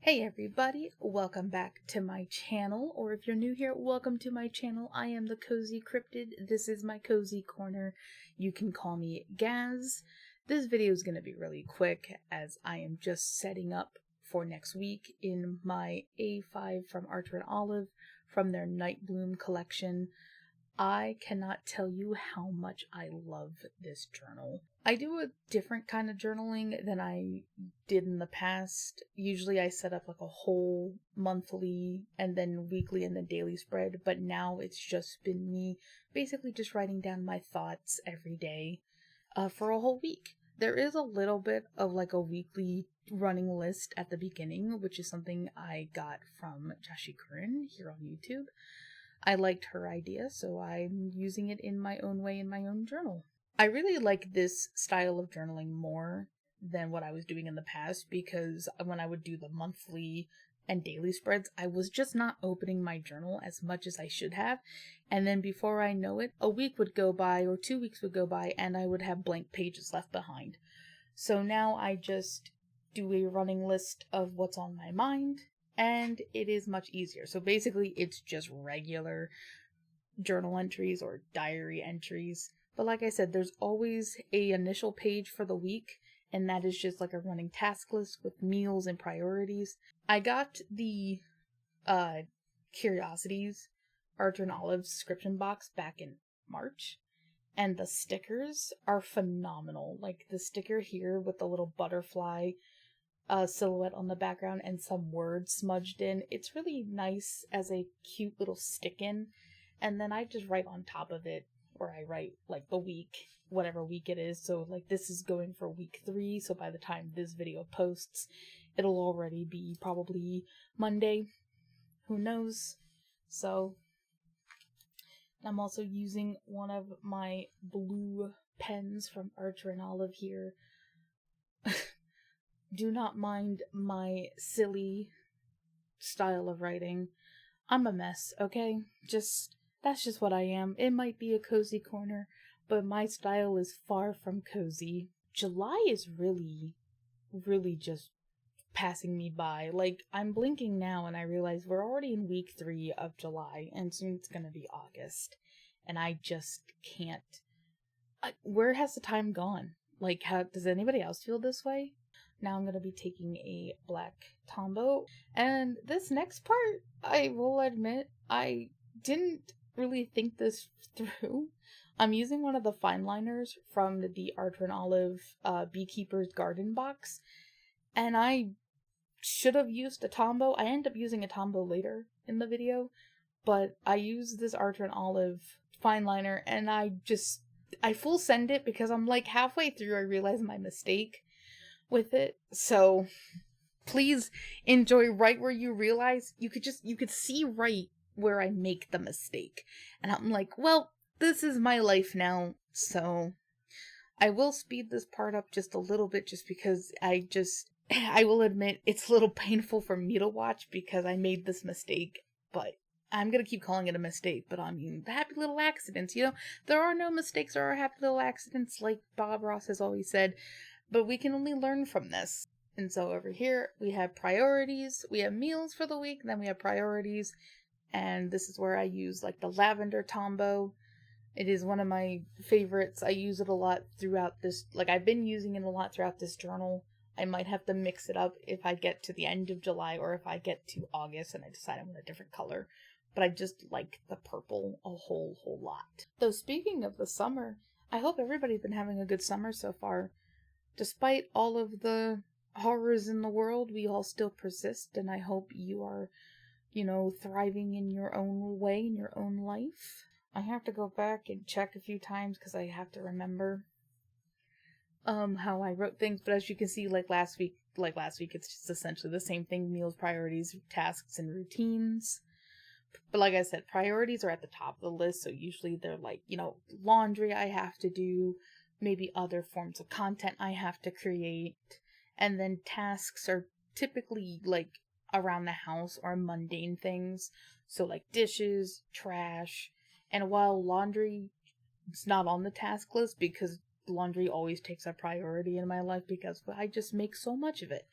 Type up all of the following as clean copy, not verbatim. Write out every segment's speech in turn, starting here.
Hey everybody, welcome back to my channel, or if you're new here, welcome to my channel. I am the Cozy Cryptid. This is my cozy corner. You can call me Gaz. This video is going to be really quick as I am just setting up for next week in my A5 from Archer and Olive from their Night Bloom collection. I cannot tell you how much I love this journal. I do a different kind of journaling than I did in the past. Usually I set up like a whole monthly and then weekly and then daily spread, but now it's just been me basically just writing down my thoughts every day for a whole week. There is a little bit of like a weekly running list at the beginning, which is something I got from Jashi Curran here on YouTube. I liked her idea, so I'm using it in my own way in my own journal. I really like this style of journaling more than what I was doing in the past because when I would do the monthly and daily spreads, I was just not opening my journal as much as I should have. And then before I know it, a week would go by or 2 weeks would go by and I would have blank pages left behind. So now I just do a running list of what's on my mind, and it is much easier. So basically it's just regular journal entries or diary entries. But like I said, there's always a initial page for the week, and that is just like a running task list with meals and priorities. I got the Curiosities Archer and Olive subscription box back in March, and the stickers are phenomenal. Like the sticker here with the little butterfly silhouette on the background and some words smudged in. It's really nice as a cute little stick-in. And then I just write on top of it, or I write like the week, whatever week it is. So like this is going for week 3. So by the time this video posts, it'll already be probably Monday. Who knows? So I'm also using one of my blue pens from Archer and Olive here. Do not mind my silly style of writing. I'm a mess, okay? That's just what I am. It might be a cozy corner, but my style is far from cozy. July is really just passing me by. Like, I'm blinking now and I realize we're already in week 3 of July, and soon it's gonna be August. And I just can't. Where has the time gone? Like, does anybody else feel this way? Now I'm going to be taking a black Tombow. And this next part, I will admit, I didn't really think this through. I'm using one of the fine liners from the Archer and Olive Beekeeper's Garden box. And I should have used a Tombow. I end up using a Tombow later in the video. But I used this Archer and Olive fine liner and I full send it because I'm like halfway through I realized my mistake with it. So please enjoy right where you realize you could see right where I make the mistake. And I'm like, well, this is my life now. So I will speed this part up just a little bit just because I will admit it's a little painful for me to watch because I made this mistake, but I'm gonna keep calling it a mistake, but I mean, the happy little accidents, there are no mistakes, there are happy little accidents, like Bob Ross has always said, but we can only learn from this. And so over here, we have priorities, we have meals for the week, then we have priorities, and this is where I use, like, the lavender Tombow. It is one of my favorites. I use it a lot throughout this, like, I've been using it a lot throughout this journal. I might have to mix it up if I get to the end of July, or if I get to August and I decide I want a different color. But I just like the purple a whole lot. Though speaking of the summer, I hope everybody's been having a good summer so far. Despite all of the horrors in the world, we all still persist, and I hope you are, thriving in your own way, in your own life. I have to go back and check a few times because I have to remember how I wrote things, but as you can see, like last week, it's just essentially the same thing: meals, priorities, tasks, and routines. But like I said, priorities are at the top of the list, so usually they're like, laundry I have to do, maybe other forms of content I have to create, and then tasks are typically like around the house or mundane things, so like dishes, trash, and while laundry is not on the task list because laundry always takes a priority in my life because I just make so much of it.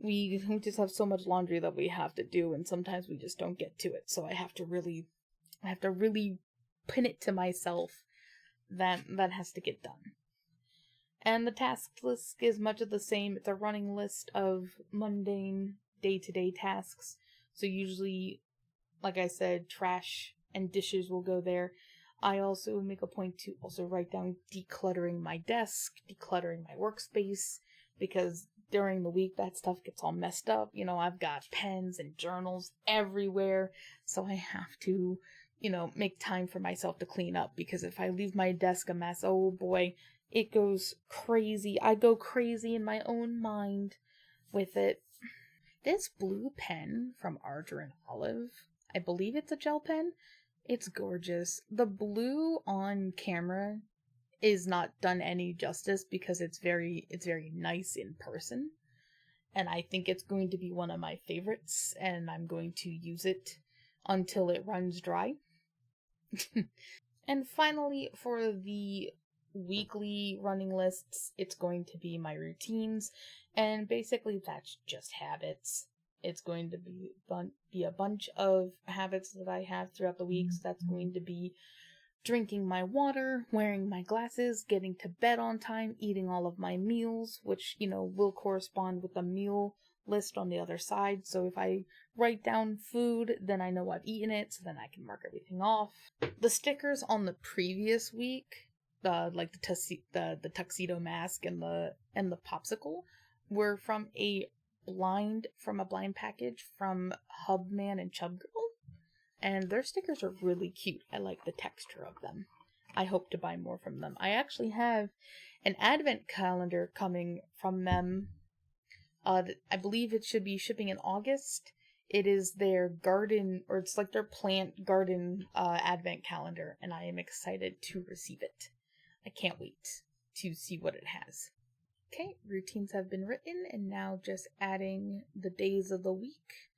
we just have so much laundry that we have to do, and sometimes we just don't get to it. So I have to really pin it to myself that has to get done. And the task list is much of the same. It's a running list of mundane day-to-day tasks. So usually, like I said, trash and dishes will go there. I also make a point to also write down decluttering my desk, decluttering my workspace, because during the week that stuff gets all messed up. You know, I've got pens and journals everywhere, so I have to, make time for myself to clean up, because if I leave my desk a mess, oh boy, it goes crazy. I go crazy in my own mind with it. This blue pen from Ardra and Olive, I believe it's a gel pen. It's gorgeous. The blue on camera is not done any justice because it's very nice in person. And I think it's going to be one of my favorites, and I'm going to use it until it runs dry. And finally, for the weekly running lists, it's going to be my routines, and basically that's just habits. It's going to be a bunch of habits that I have throughout the weeks. That's going to be drinking my water, wearing my glasses, getting to bed on time, eating all of my meals, which, will correspond with the meal list on the other side. So if I write down food, then I know I've eaten it, so then I can mark everything off. The stickers on the previous week, like the tuxedo mask and the popsicle, were from a blind package from Hubman and Chub Girl, and their stickers are really cute. I like the texture of them. I hope to buy more from them. I actually have an advent calendar coming from them. I believe it should be shipping in August. It is their garden, or it's like their plant garden advent calendar, and I am excited to receive it. I can't wait to see what it has. Okay, routines have been written, and now just adding the days of the week.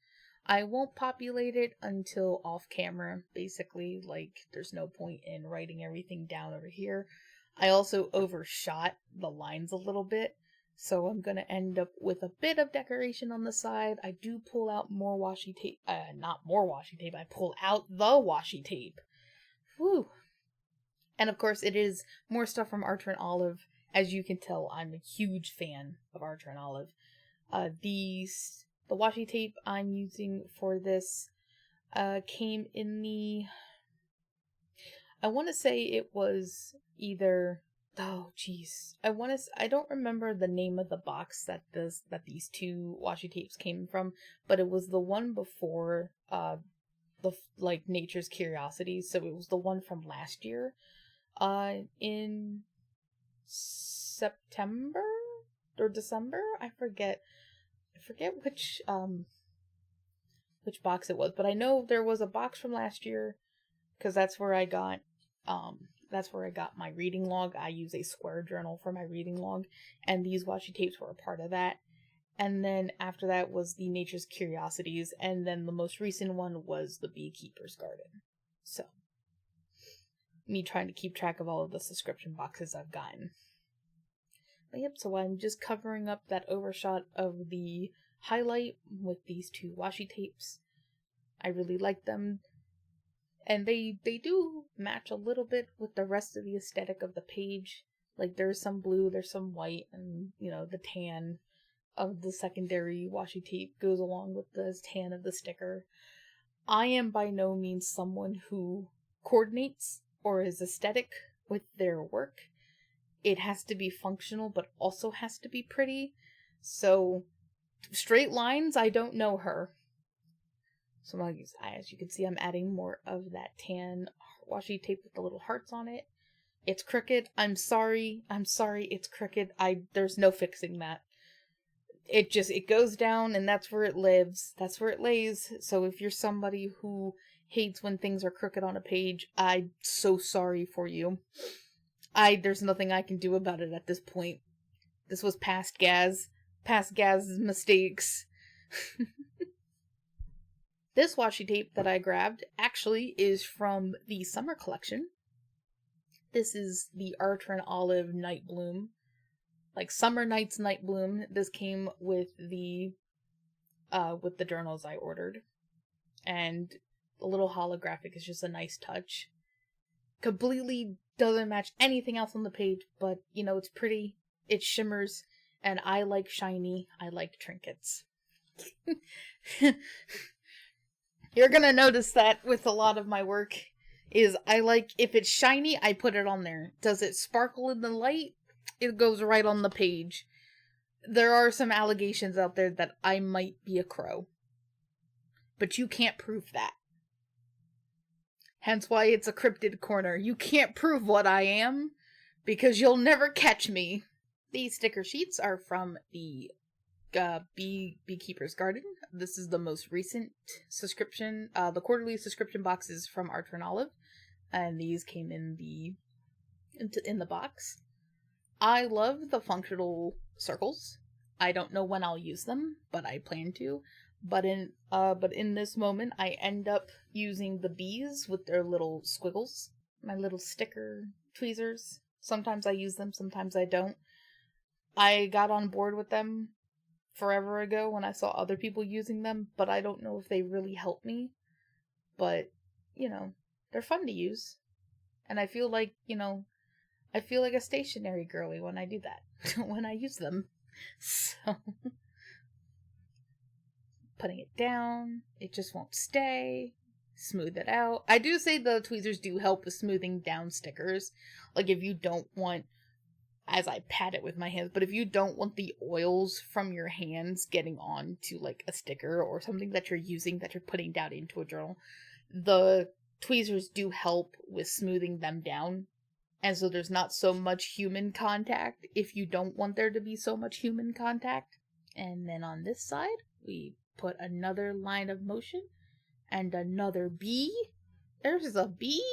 I won't populate it until off camera, basically, like there's no point in writing everything down over here. I also overshot the lines a little bit, so I'm going to end up with a bit of decoration on the side. I do pull out more washi tape, not more washi tape, I pull out the washi tape. Whew. And of course it is more stuff from Ardra and Olive. As you can tell, I'm a huge fan of Ardra and Olive. The washi tape I'm using for this came in the... I want to say it was either... Oh, jeez. I don't remember the name of the box that these two washi tapes came from, but it was the one before Nature's Curiosities, so it was the one from last year. In September or December, I forget which box it was, but I know there was a box from last year, because that's where I got my reading log. I use a square journal for my reading log, and these washi tapes were a part of that. And then after that was the Nature's Curiosities, and then the most recent one was the Beekeeper's Garden. So, me trying to keep track of all of the subscription boxes I've gotten. But yep, so I'm just covering up that overshot of the highlight with these two washi tapes. I really like them. And they do match a little bit with the rest of the aesthetic of the page. Like, there's some blue, there's some white, and, the tan of the secondary washi tape goes along with the tan of the sticker. I am by no means someone who coordinates or is aesthetic with their work. It has to be functional, but also has to be pretty. So, straight lines, I don't know her. So as you can see, I'm adding more of that tan washi tape with the little hearts on it. It's crooked. I'm sorry, it's crooked. There's no fixing that. It goes down, and that's where it lives. That's where it lays. So if you're somebody who hates when things are crooked on a page, I'm so sorry for you. There's nothing I can do about it at this point. This was past Gaz's mistakes. This washi tape that I grabbed actually is from the summer collection. This is the Ardra and Olive Night Bloom. Like Summer Night's Night Bloom. This came with the with the journals I ordered. And the little holographic is just a nice touch. Completely doesn't match anything else on the page, but, you know, it's pretty, it shimmers, and I like shiny, I like trinkets. You're gonna notice that with a lot of my work, is I like, if it's shiny, I put it on there. Does it sparkle in the light? It goes right on the page. There are some allegations out there that I might be a crow. But you can't prove that. Hence why it's a cryptid corner. You can't prove what I am, because you'll never catch me. These sticker sheets are from the Beekeeper's Garden. This is the most recent subscription. The quarterly subscription box is from Archer and Olive, and these came in the box. I love the functional circles. I don't know when I'll use them, but I plan to. But in this moment, I end up using the bees with their little squiggles, my little sticker tweezers. Sometimes I use them, sometimes I don't. I got on board with them forever ago when I saw other people using them, but I don't know if they really help me. But, you know, they're fun to use. And I feel like, you know, I feel like a stationary girly when I do that, when I use them. So, putting it down, it just won't stay. Smooth it out. I do say the tweezers do help with smoothing down stickers. Like if you don't want, as I pat it with my hands, but if you don't want the oils from your hands getting on to like a sticker or something that you're using that you're putting down into a journal, the tweezers do help with smoothing them down. And so there's not so much human contact if you don't want there to be so much human contact. And then on this side, we put another line of motion and another bee. There's a bee.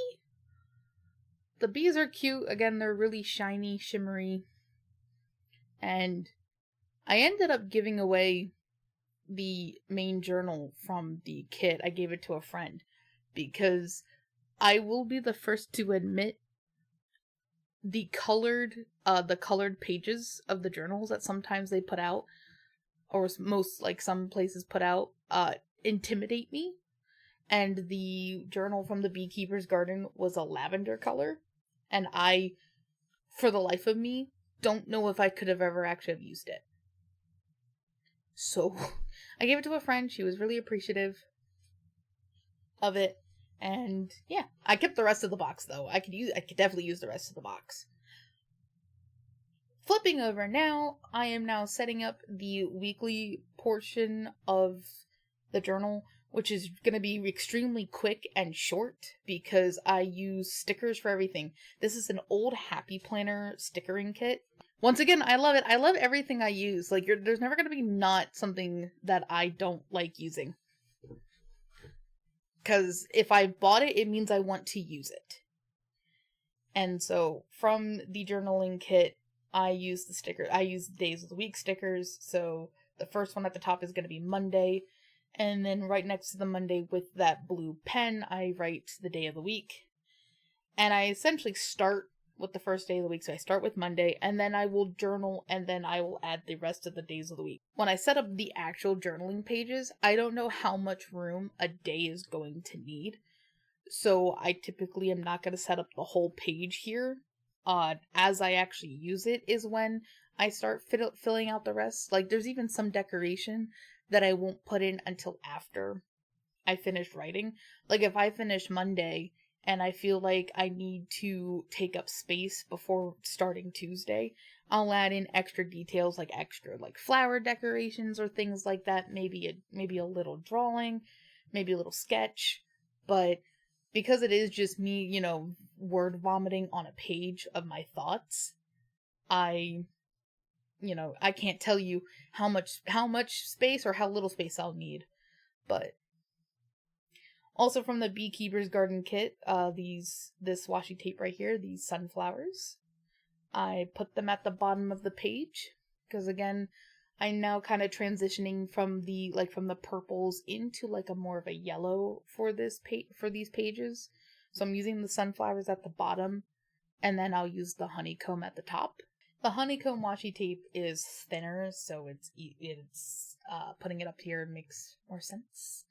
The bees are cute. Again, they're really shiny, shimmery. And I ended up giving away the main journal from the kit. I gave it to a friend because I will be the first to admit the colored pages of the journals that sometimes they put out, or most, like, some places put out, intimidate me. And the journal from the Beekeeper's Garden was a lavender color. And I, for the life of me, don't know if I could have ever actually have used it. So, I gave it to a friend. She was really appreciative of it. And, yeah, I kept the rest of the box, though. I could definitely use the rest of the box. Flipping over now, I am now setting up the weekly portion of the journal, which is going to be extremely quick and short because I use stickers for everything. This is an old Happy Planner stickering kit. Once again, I love it. I love everything I use. Like, there's never going to be not something that I don't like using. Because if I bought it, it means I want to use it. And so, from the journaling kit, I use the sticker. I use days of the week stickers. So, the first one at the top is going to be Monday. And then right next to the Monday with that blue pen, I write the day of the week. And I essentially start with the first day of the week. So I start with Monday, and then I will journal, and then I will add the rest of the days of the week. When I set up the actual journaling pages, I don't know how much room a day is going to need. So I typically am not going to set up the whole page here. As I actually use it is when I start filling out the rest. Like, there's even some decoration that I won't put in until after I finish writing. Like, if I finish Monday and I feel like I need to take up space before starting Tuesday, I'll add in extra details, like flower decorations or things like that. Maybe a little drawing, maybe a little sketch. But because it is just me, you know, word vomiting on a page of my thoughts, I can't tell you how much space or how little space I'll need. But also from the Beekeeper's Garden kit, this washi tape right here, these sunflowers, I put them at the bottom of the page because, again, I'm now kind of transitioning from the purples into like a more of a yellow for these pages. So I'm using the sunflowers at the bottom, and then I'll use the honeycomb at the top. The honeycomb washi tape is thinner, so it's putting it up here makes more sense.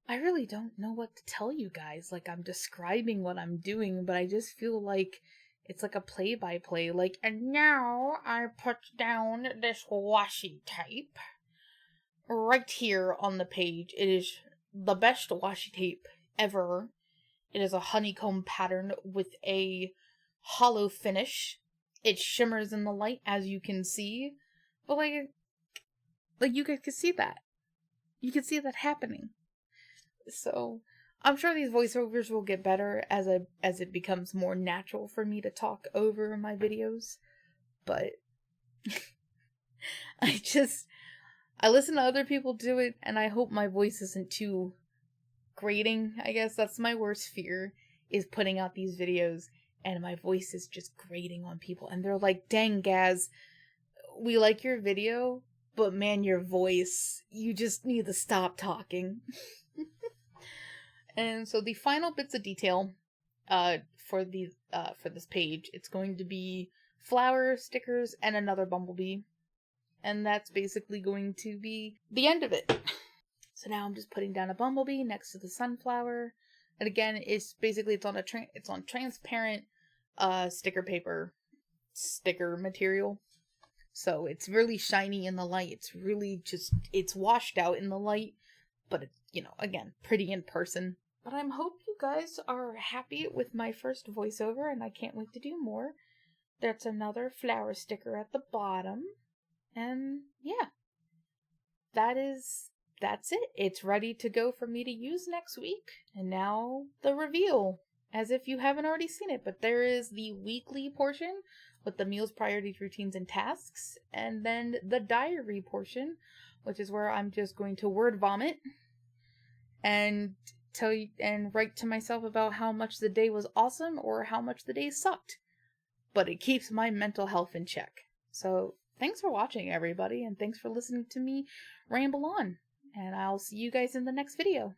I really don't know what to tell you guys. Like, I'm describing what I'm doing, but I just feel like it's like a play-by-play. Like, and now I put down this washi tape right here on the page. It is the best washi tape ever. It is a honeycomb pattern with a hollow finish. It shimmers in the light, as you can see. But like you guys can see that. You can see that happening. So I'm sure these voiceovers will get better as it becomes more natural for me to talk over my videos. But I listen to other people do it, and I hope my voice isn't too grating. I guess that's my worst fear, is putting out these videos and my voice is just grating on people, and they're like, dang, Gaz, we like your video, but man, your voice, you just need to stop talking. And so the final bits of detail for this page, it's going to be flower stickers and another bumblebee, and that's basically going to be the end of it. So now I'm just putting down a bumblebee next to the sunflower, and again, it's on transparent sticker paper, sticker material. So it's really shiny in the light. It's really it's washed out in the light, but it's, again, pretty in person. But I hope you guys are happy with my first voiceover, and I can't wait to do more. There's another flower sticker at the bottom. And yeah, that's it. It's ready to go for me to use next week. And now the reveal, as if you haven't already seen it, but there is the weekly portion with the meals, priorities, routines, and tasks, and then the diary portion, which is where I'm just going to word vomit and tell you and write to myself about how much the day was awesome or how much the day sucked. But it keeps my mental health in check. So thanks for watching, everybody, and thanks for listening to me ramble on. And I'll see you guys in the next video.